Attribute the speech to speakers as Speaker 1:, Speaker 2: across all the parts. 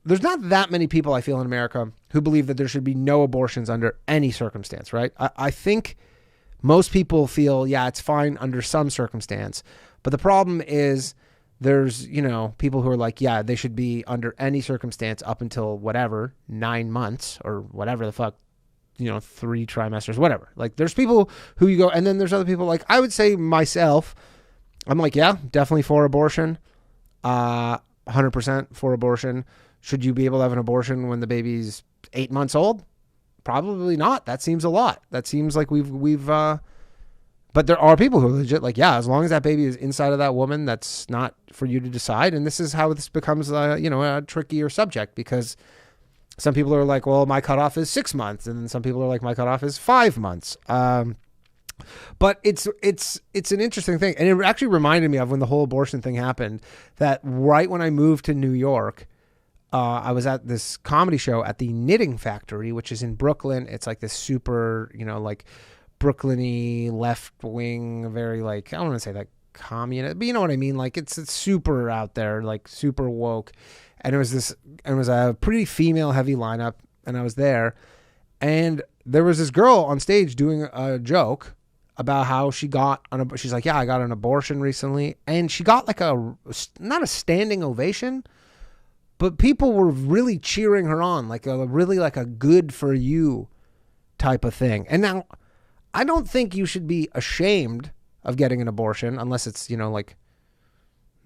Speaker 1: there's not that many people I feel in America who believe that there should be no abortions under any circumstance, right? I think most people feel, yeah, it's fine under some circumstance. But the problem is there's, people who are like, yeah, they should be under any circumstance up until whatever, 9 months or whatever the fuck, 3 trimesters, whatever. Like there's people who you go, and then there's other people like, I would say myself, I'm like, yeah, definitely for abortion. 100% for abortion. Should you be able to have an abortion when the baby's 8 months old? Probably not. That seems a lot. That seems like but there are people who are legit like, yeah, as long as that baby is inside of that woman, that's not for you to decide. And this is how this becomes, a trickier subject, because some people are like, well, my cutoff is 6 months. And then some people are like, my cutoff is 5 months. But it's an interesting thing. And it actually reminded me of when the whole abortion thing happened, that right when I moved to New York, I was at this comedy show at the Knitting Factory, which is in Brooklyn. It's like this super, like Brooklyn-y, left-wing, very like, I don't want to say like communist, but you know what I mean? Like it's super out there, like super woke. And it was a pretty female heavy lineup, and I was there, and there was this girl on stage doing a joke about how she's like, yeah, I got an abortion recently. And she got like not a standing ovation, but people were really cheering her on, like a good for you type of thing. And now I don't think you should be ashamed of getting an abortion unless it's, I don't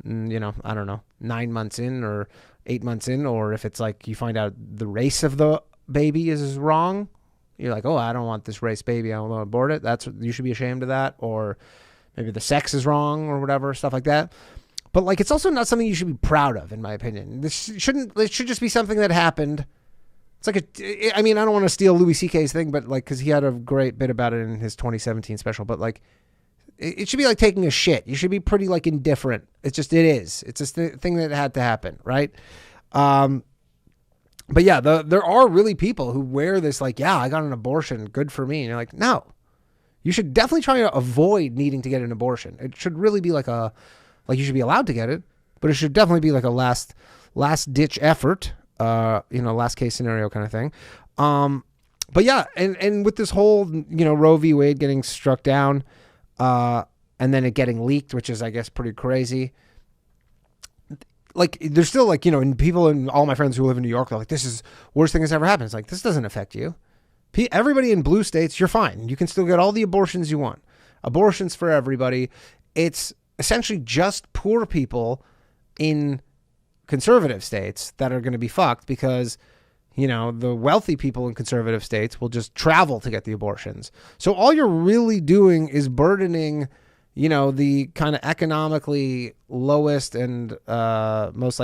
Speaker 1: know, 9 months in or 8 months in, or if it's like you find out the race of the baby is wrong. You're like, oh, I don't want this race baby, I don't want to abort it. You should be ashamed of that. Or maybe the sex is wrong or whatever, stuff like that. But like, it's also not something you should be proud of, in my opinion. This should just be something that happened. It's like I don't want to steal Louis C.K.'s thing, but like, cause he had a great bit about it in his 2017 special, but like, it should be like taking a shit. You should be pretty like indifferent. It is. It's a thing that had to happen. Right. But yeah, there are really people who wear this like, yeah, I got an abortion, good for me. And you're like, no, you should definitely try to avoid needing to get an abortion. It should really be like you should be allowed to get it, but it should definitely be like a last ditch effort, last case scenario kind of thing. But yeah, and with this whole, Roe v. Wade getting struck down, and then it getting leaked, which is, I guess, pretty crazy. Like, there's still like, and people and all my friends who live in New York are like, this is worst thing that's ever happened. It's like, this doesn't affect you. Everybody in blue states, you're fine. You can still get all the abortions you want. Abortions for everybody. It's essentially just poor people in conservative states that are going to be fucked, because, the wealthy people in conservative states will just travel to get the abortions. So all you're really doing is burdening, the kind of economically lowest and most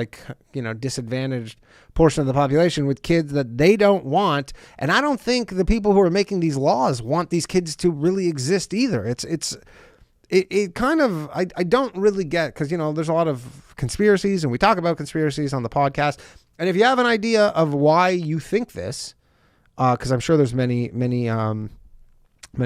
Speaker 1: disadvantaged portion of the population with kids that they don't want. And I don't think the people who are making these laws want these kids to really exist either. It kind of, I don't really get, because, there's a lot of conspiracies, and we talk about conspiracies on the podcast. And if you have an idea of why you think this, because I'm sure there's many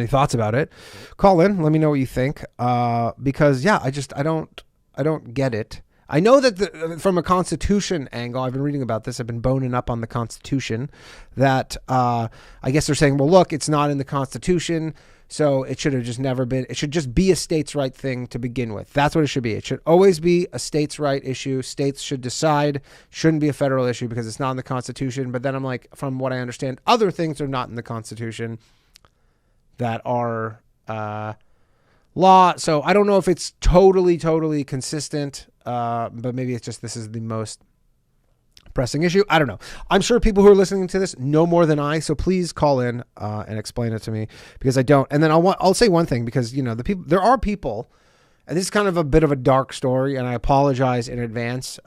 Speaker 1: thoughts about it, call in, let me know what you think. Because yeah, I don't get it. I know that from a Constitution angle, I've been reading about this. I've been boning up on the Constitution, that I guess they're saying, well, look, it's not in the Constitution, so it should have just never been. It should just be a states' right thing to begin with. That's what it should be. It should always be a states' right issue. States should decide. Shouldn't be a federal issue because it's not in the Constitution. But then I'm like, from what I understand, other things are not in the Constitution that are law. So I don't know if it's totally consistent, but maybe it's just this is the most pressing issue. I don't know. I'm sure people who are listening to this know more than I, so please call in and explain it to me, because I don't. And then I'll say one thing, because there are people, and this is kind of a bit of a dark story, and I apologize in advance.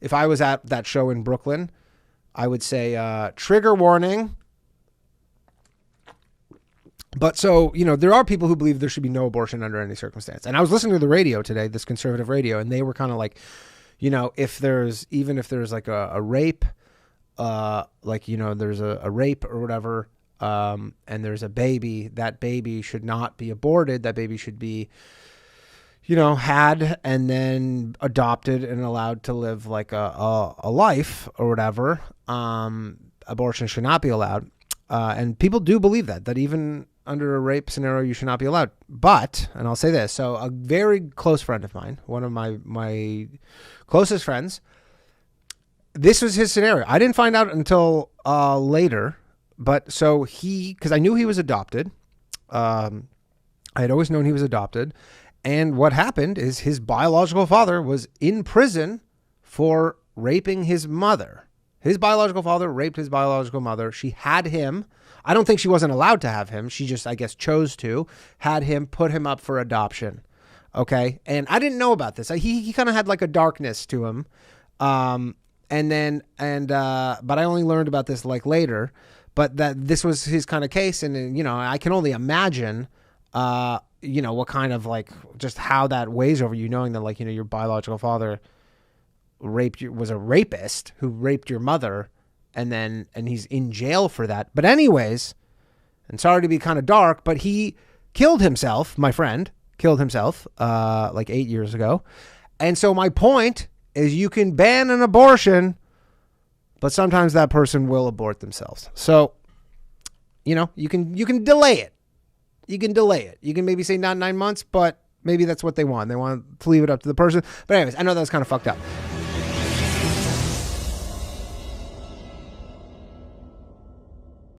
Speaker 1: If I was at that show in Brooklyn, I would say trigger warning. But so, there are people who believe there should be no abortion under any circumstance. And I was listening to the radio today, this conservative radio, and they were kind of like, if there's like a rape, there's a rape or whatever, and there's a baby, that baby should not be aborted. That baby should be, had and then adopted and allowed to live like a life or whatever, abortion should not be allowed. And people do believe that even under a rape scenario, you should not be allowed. But, and I'll say this, so a very close friend of mine, one of my closest friends, this was his scenario. I didn't find out until later, but so because I knew he was adopted. I had always known he was adopted. And what happened is his biological father was in prison for raping his mother. His biological father raped his biological mother. She had him. I don't think she wasn't allowed to have him. She just, I guess, chose to, had him, put him up for adoption. Okay. And I didn't know about this. He kind of had like a darkness to him. But I only learned about this like later, but that this was his kind of case. And, I can only imagine, what kind of like just how that weighs over you, knowing that like, your biological father was a rapist who raped your mother, and he's in jail for that. But anyways, and sorry to be kind of dark, but he killed himself. My friend killed himself, like 8 years ago. And so my point is you can ban an abortion, but sometimes that person will abort themselves. So, you can delay it. You can delay it. You can maybe say not 9 months, but maybe that's what they want. They want to leave it up to the person. But anyways, I know that was kind of fucked up.